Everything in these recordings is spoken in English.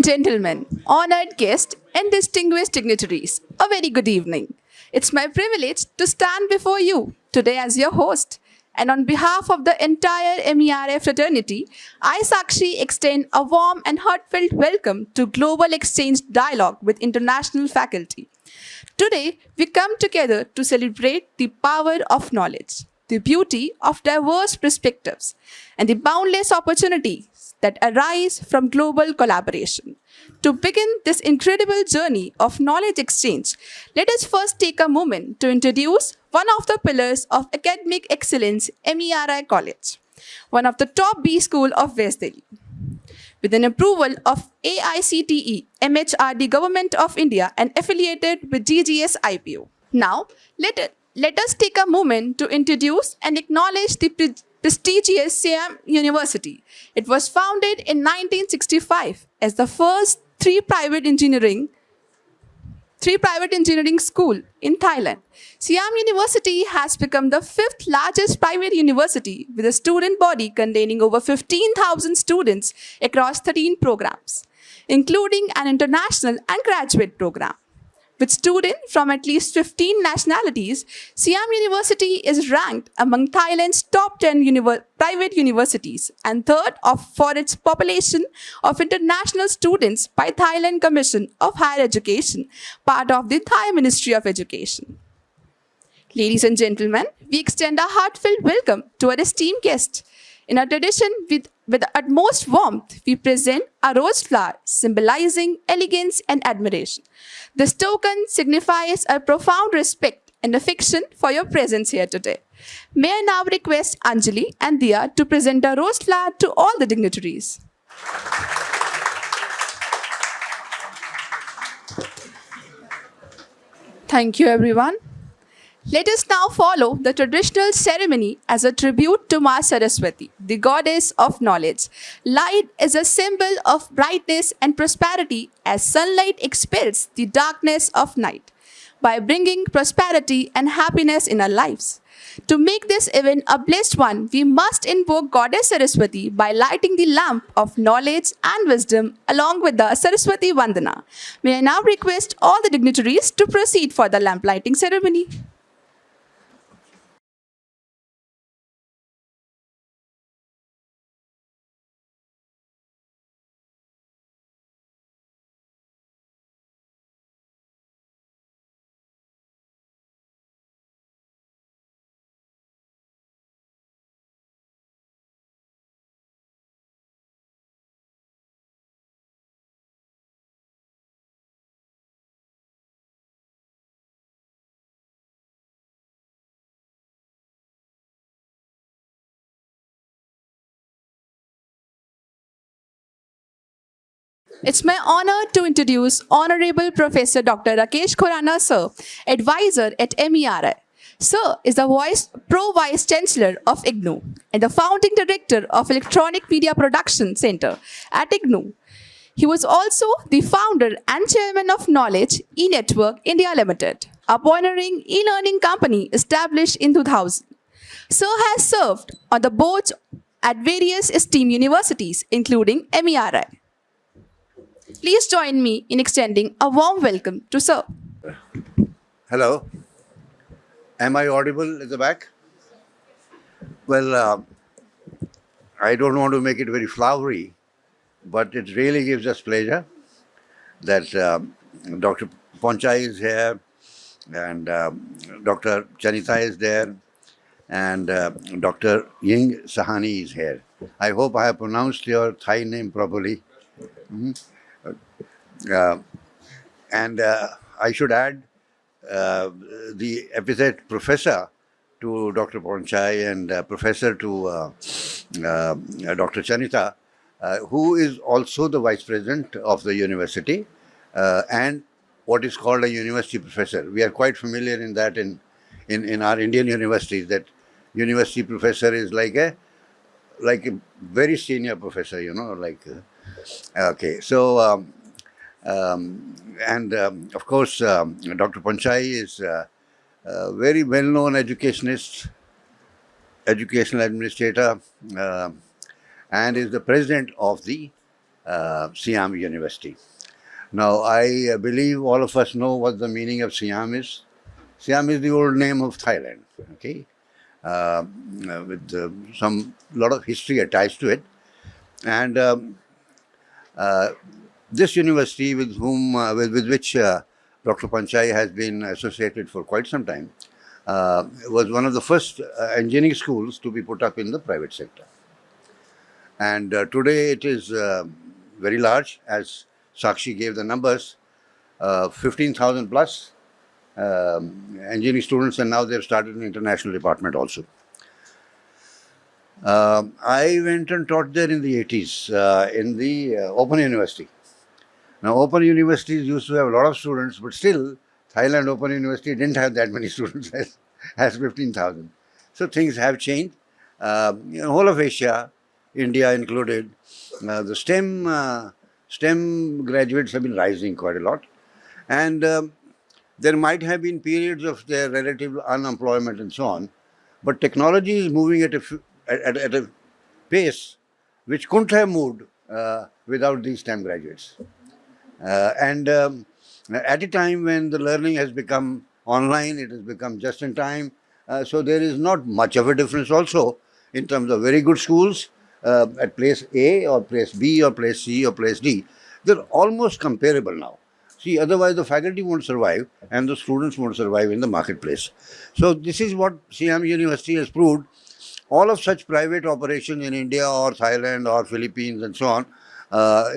Gentlemen, honored guests, and distinguished dignitaries, a very good evening. It's my privilege to stand before you today as your host. And on behalf of the entire MERI fraternity, I, Sakshi, extend a warm and heartfelt welcome to Global Exchange Dialogue with International Faculty. Today, we come together to celebrate the power of knowledge, the beauty of diverse perspectives, and the boundless opportunities that arise from global collaboration. To begin this incredible journey of knowledge exchange, let us first take a moment to introduce one of the pillars of academic excellence, MERI College, one of the top B school of West Delhi. With an approval of AICTE, MHRD Government of India and affiliated with GGS IPO. Now, let us take a moment to introduce and acknowledge the prestigious Siam University. It was founded in 1965 as the first three private engineering school in Thailand. Siam University has become the fifth largest private university with a student body containing over 15,000 students across 13 programs, including an international and graduate program. With students from at least 15 nationalities, Siam University is ranked among Thailand's top 10 private universities and third for its population of international students by Thailand Commission of Higher Education, part of the Thai Ministry of Education. Ladies and gentlemen, we extend a heartfelt welcome to our esteemed guest. In a tradition with the utmost warmth, we present a rose flower symbolizing elegance and admiration. This token signifies a profound respect and affection for your presence here today. May I now request Anjali and Dia to present a rose flower to all the dignitaries. Thank you, everyone. Let us now follow the traditional ceremony as a tribute to Ma Saraswati, the goddess of knowledge. Light is a symbol of brightness and prosperity as sunlight expels the darkness of night by bringing prosperity and happiness in our lives. To make this event a blessed one, we must invoke Goddess Saraswati by lighting the lamp of knowledge and wisdom along with the Saraswati Vandana. May I now request all the dignitaries to proceed for the lamp lighting ceremony. It's my honor to introduce Honorable Professor Dr. Rakesh Khurana, Sir, Advisor at MERI. Sir is the Pro-Vice Chancellor of IGNOU and the Founding Director of Electronic Media Production Center at IGNOU. He was also the founder and chairman of Knowledge E-Network India Limited, a pioneering e-learning company established in 2000. Sir has served on the boards at various esteemed universities, including MERI. Please join me in extending a warm welcome to Sir. Hello. Am I audible at the back? Well, I don't want to make it very flowery, but it really gives us pleasure that Dr. Ponchai is here and Dr. Chanita is there and Dr. Ying Sahani is here. I hope I have pronounced your Thai name properly. And I should add the epithet professor to Dr. Ponchai and professor to Dr. Chanita, who is also the vice president of the university and what is called a university professor. We are quite familiar in that in our Indian universities, that university professor is like a very senior professor, okay. So, of course, Dr. Ponchai is a very well-known educationist, educational administrator, and is the president of the Siam University. Now, I believe all of us know what the meaning of Siam is. Siam is the old name of Thailand, okay, with some lot of history attached to it. And this university, with which Dr. Panchai has been associated for quite some time, was one of the first engineering schools to be put up in the private sector. And today it is very large, as Sakshi gave the numbers, 15,000 plus engineering students, and now they've started an international department also. I went and taught there in the 80s in the Open University. Now, Open Universities used to have a lot of students, but still, Thailand Open University didn't have that many students as 15,000. So things have changed. Whole of Asia, India included, the STEM graduates have been rising quite a lot. And there might have been periods of their relative unemployment and so on, but technology is moving at a pace which couldn't have moved without these STEM graduates. And at a time when the learning has become online, it has become just in time. So there is not much of a difference also in terms of very good schools at place A or place B or place C or place D. They're almost comparable now. See, otherwise the faculty won't survive and the students won't survive in the marketplace. So this is what Siam University has proved. All of such private operations in India or Thailand or Philippines and so on,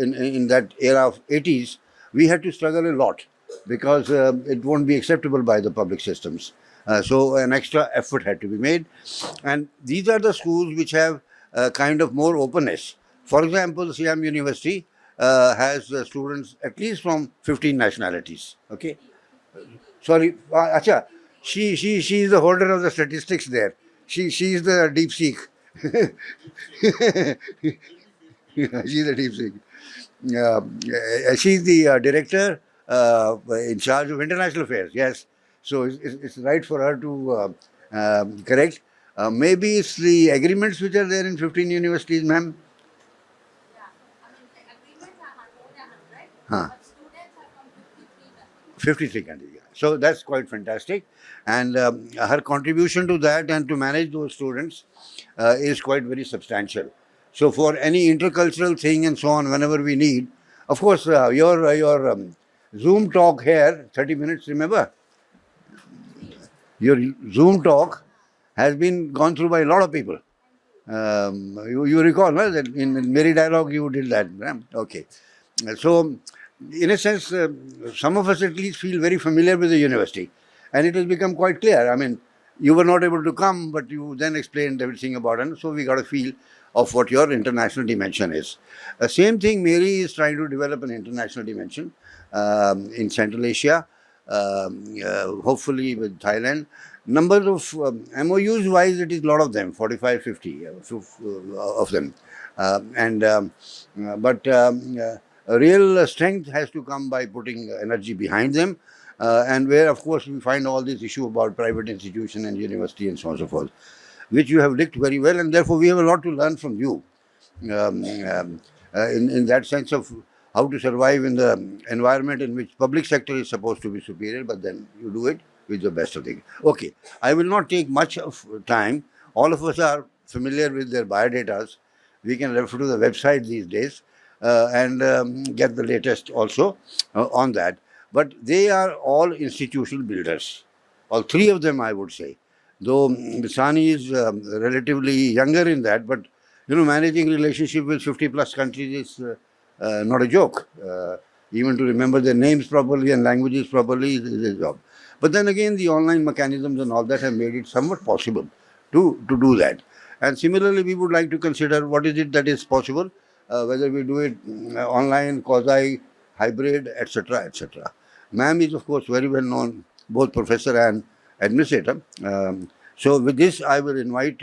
in that era of 80s, we had to struggle a lot because it won't be acceptable by the public systems. So an extra effort had to be made. And these are the schools which have kind of more openness. For example, Siam University has students at least from 15 nationalities. Okay, sorry, Acha, she is the holder of the statistics there. She is the deep seek. She's the deep seek. She's the director in charge of international affairs. Yes, so it's right for her to correct. Maybe it's the agreements which are there in 15 universities, ma'am. Huh. 53 countries. Yeah. So that's quite fantastic. And her contribution to that and to manage those students is quite very substantial. So for any intercultural thing and so on, whenever we need, of course, your Zoom talk here, 30 minutes, remember? Your Zoom talk has been gone through by a lot of people. You recall, no, that in MERI dialogue you did that. Okay. So, in a sense, some of us at least feel very familiar with the university. And it has become quite clear. I mean, you were not able to come, but you then explained everything about it. So we got a feel of what your international dimension is. Same thing, MERI is trying to develop an international dimension in Central Asia, hopefully with Thailand. Number of MOUs wise, it is a lot of them, 45, 50 of them. But a real strength has to come by putting energy behind them. And where, of course, we find all this issue about private institution and university and so on and so forth, which you have licked very well, and therefore we have a lot to learn from you in that sense of how to survive in the environment in which public sector is supposed to be superior, but then you do it with the best of things. Okay, I will not take much of time. All of us are familiar with their biodatas. We can refer to the website these days and get the latest also on that. But they are all institutional builders. All three of them, I would say. Though Bisani is relatively younger in that, but managing relationship with 50 plus countries is not a joke. Even to remember their names properly and languages properly is a job. But then again, the online mechanisms and all that have made it somewhat possible to do that. And similarly, we would like to consider what is it that is possible, whether we do it online, quasi, hybrid, etc., etc. Ma'am is, of course, very well known, both professor and administrator. So with this, I will invite